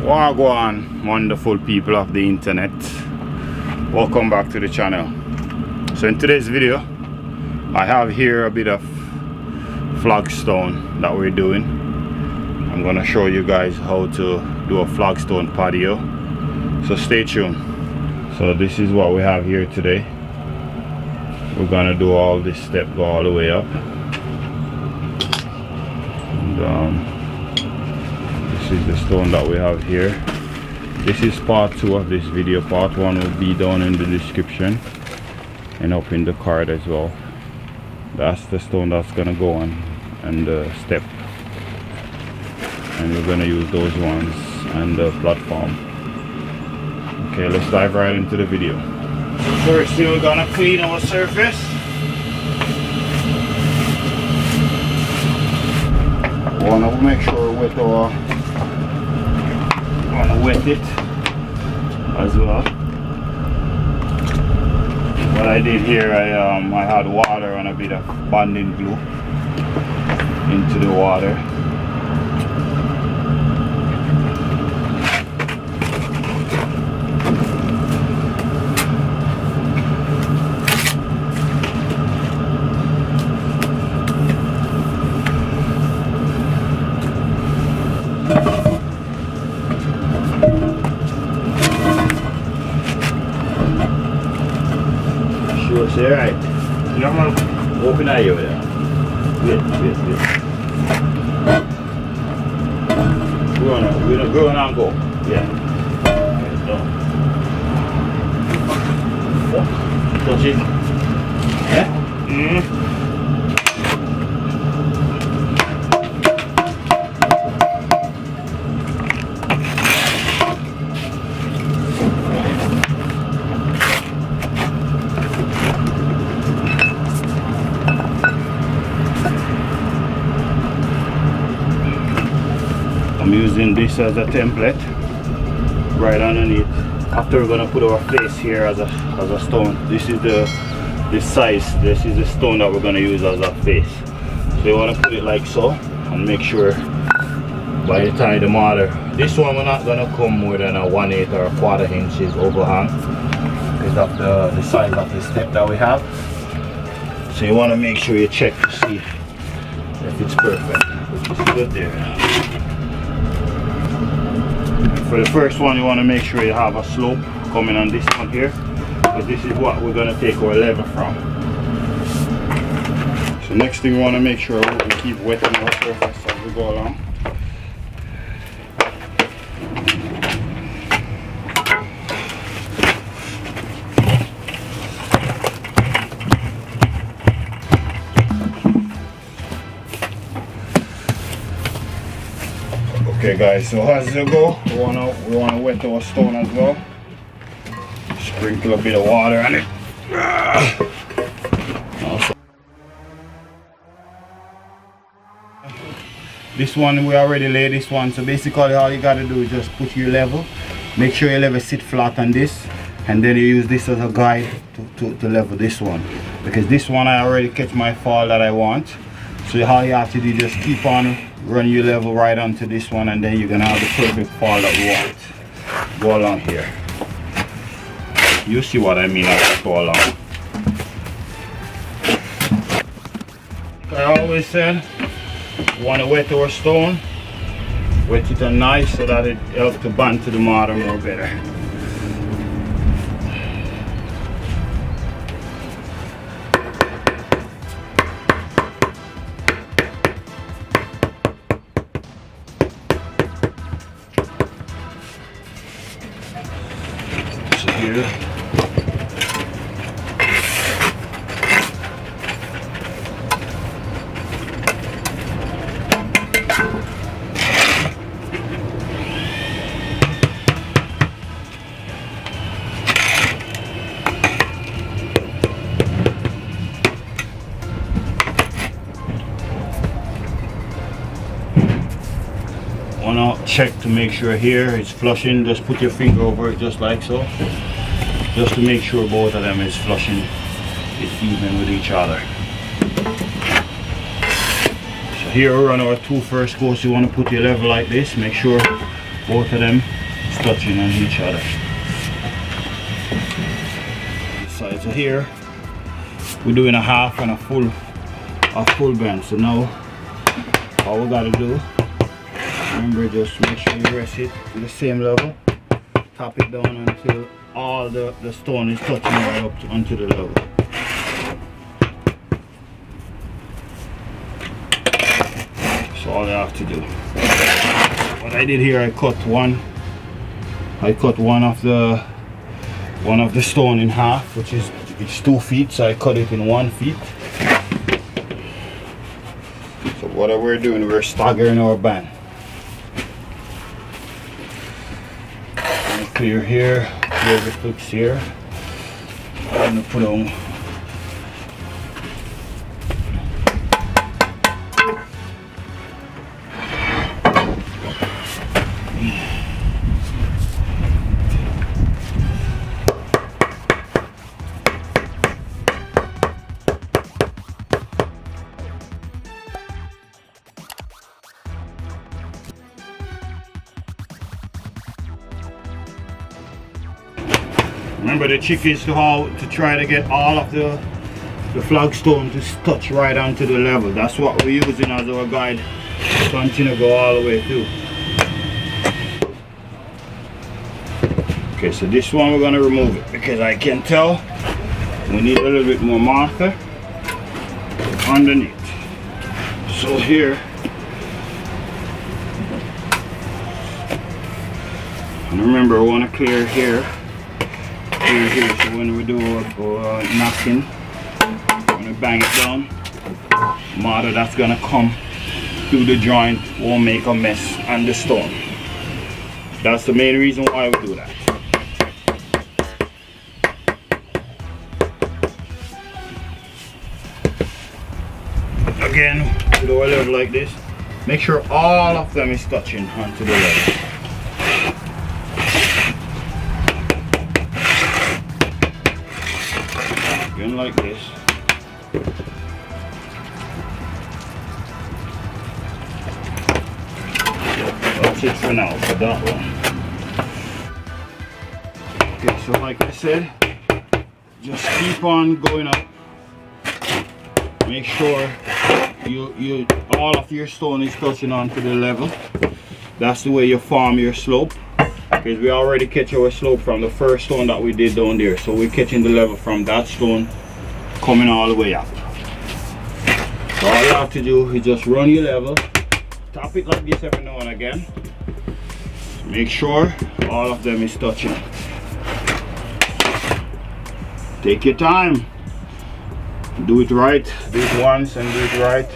Wagwan, wonderful people of the internet, welcome back to the channel. So in today's video I have here a bit of flagstone that we're doing. I'm gonna show you guys how to do a flagstone patio, so stay tuned. So this is what we have here today. We're gonna do all this step, go all the way up, and this is the stone that we have here. This is part 2 of this video. Part 1 will be down in the description and up in the card as well. That's the stone that's gonna go on and the step, and we're gonna use those ones and the platform. Okay, let's dive right into the video. First thing, we're gonna clean our surface. We wanna make sure we wet it as well. What I did here, I had water and a bit of bonding glue into the water. Sure, right. No, man. Open eye over there. Wait. Go on and go. Yeah. Right, down. Oh, touch it. Yeah? I'm using this as a template right underneath. After we're gonna put our face here as a stone. This is the size. This is the stone that we're gonna use as a face. So you wanna put it like so and make sure by the time the mortar. This one we're not gonna come more than a 1/8 or a 1/4 inches overhang because of the size of the step that we have. So you wanna make sure you check to see if it's perfect. Which is good there. For the first one, you want to make sure you have a slope coming on this one here, because this is what we're going to take our level from. So next thing, we want to make sure we keep wetting our surface as we go along. Okay guys, so as you go, we wanna wet our stone as well. Sprinkle a bit of water on it. Also, this one we already laid this one, so basically all you gotta do is just put your level. Make sure your level sit flat on this, and then you use this as a guide to level this one, because this one I already catch my fall that I want. So all you have to do is just keep on run your level right onto this one, and then you're gonna have the perfect fall that we want. Go along here. You see what I mean as I go along. I always said, we want to wet our stone, wet it on nice so that it helps to bond to the mortar more better. Here. Wanna check to make sure here it's flushing. Just put your finger over it just like so, just to make sure both of them is flushing it even with each other. So here we're on our two first coats. You want to put your level like this, make sure both of them is touching on each other. So here we're doing a half and a full bend. So now all we gotta do, remember, just make sure you rest it to the same level, tap it down until all the stone is touching right up onto the level. So all you have to do. What I did here, I cut one of the stone in half, which is, it's 2 feet, so I cut it in 1 feet. So what we're doing, we're staggering our band. Clear here, clear the hooks here. I'm gonna put on Remember, the trick is to try to get all of the flagstone to touch right onto the level. That's what we're using as our guide to continue to go all the way through. Okay, so this one we're going to remove it because I can tell we need a little bit more marker underneath. So here, and remember, I want to clear here. Here, so when we do our knocking, when we bang it down, mortar that's gonna come through the joint won't make a mess on the stone. That's the main reason why we do that. Again, with our level like this, make sure all of them is touching onto the level. Like this. That's it for now for that one. Okay, so like I said, just keep on going up. Make sure you all of your stone is touching onto the level. That's the way you form your slope. Because we already catch our slope from the first stone that we did down there, so we're catching the level from that stone coming all the way up. So all you have to do is just run your level, tap it like this every now and again, make sure all of them is touching. Take your time, do it right, do it once and do it right.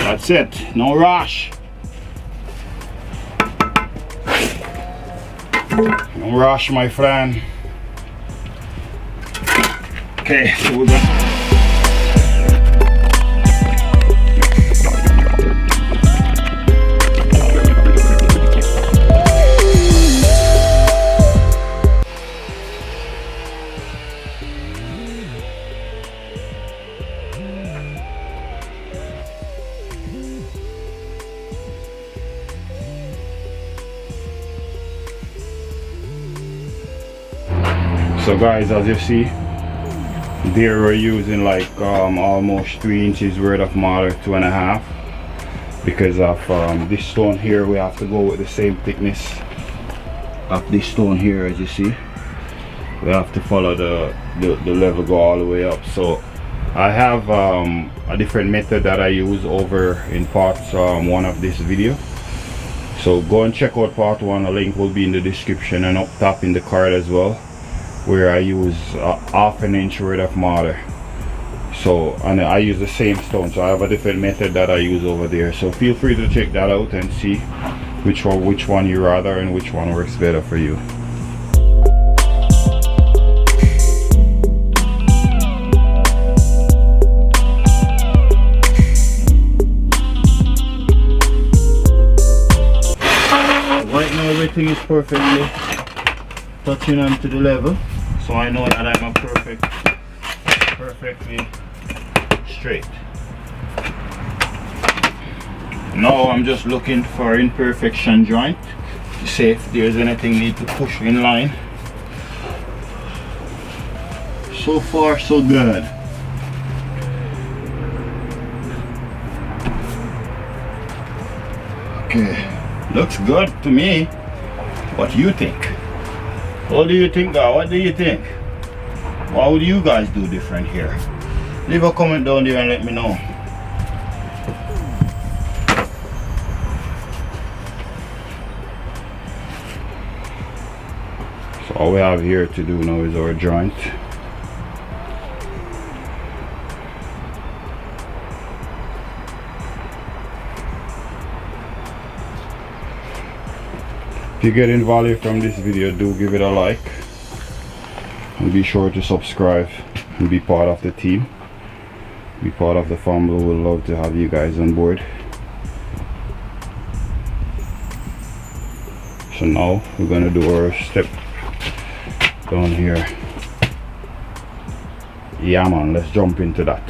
That's it, no rush. No rush, my friend. Okay, so we're done. So guys, as you see, there we're using like almost 3 inches worth of mortar, 2.5, because of this stone here. We have to go with the same thickness of this stone here. As you see, we have to follow the level, go all the way up. So I have a different method that I use over in part 1 of this video. So go and check out part 1. A link will be in the description and up top in the card as well, where I use 1/2 inch worth of mortar. So, and I use the same stone, so I have a different method that I use over there. So feel free to check that out and see which one you rather and which one works better for you. Right now everything is perfectly touching onto the level, so I know that I'm perfectly straight. Now I'm just looking for imperfection joint. see if there's anything need to push in line. So far so good. Okay, looks good to me. What do you think? What do you think, guys? What do you think? What would you guys do different here? Leave a comment down there and let me know. So all we have here to do now is our joint. If you're getting value from this video, do give it a like and be sure to subscribe and be part of the team, be part of the family. We would love to have you guys on board. So now we're gonna do our step down here. Yeah man, let's jump into that.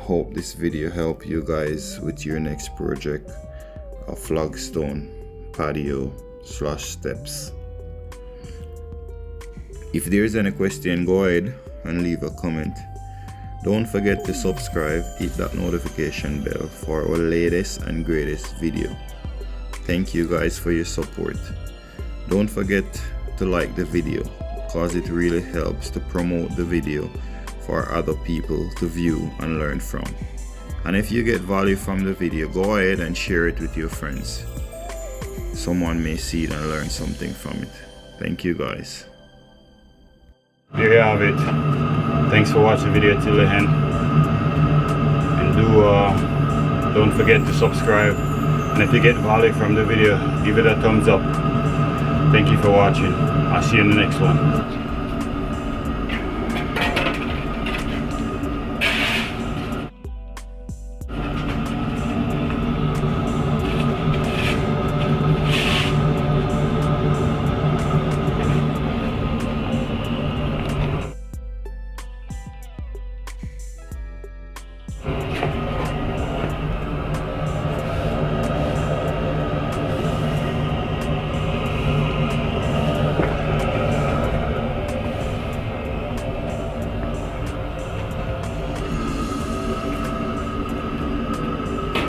Hope this video help you guys with your next project, a Flagstone Patio / steps. If there's any question, go ahead and leave a comment. Don't forget to subscribe, hit that notification bell for our latest and greatest video. Thank you guys for your support. Don't forget to like the video, cause it really helps to promote the video for other people to view and learn from. And if you get value from the video, go ahead and share it with your friends. Someone may see it and learn something from it. Thank you guys. There you have it. Thanks for watching the video till the end. And don't forget to subscribe. And if you get value from the video, give it a thumbs up. Thank you for watching. I'll see you in the next one.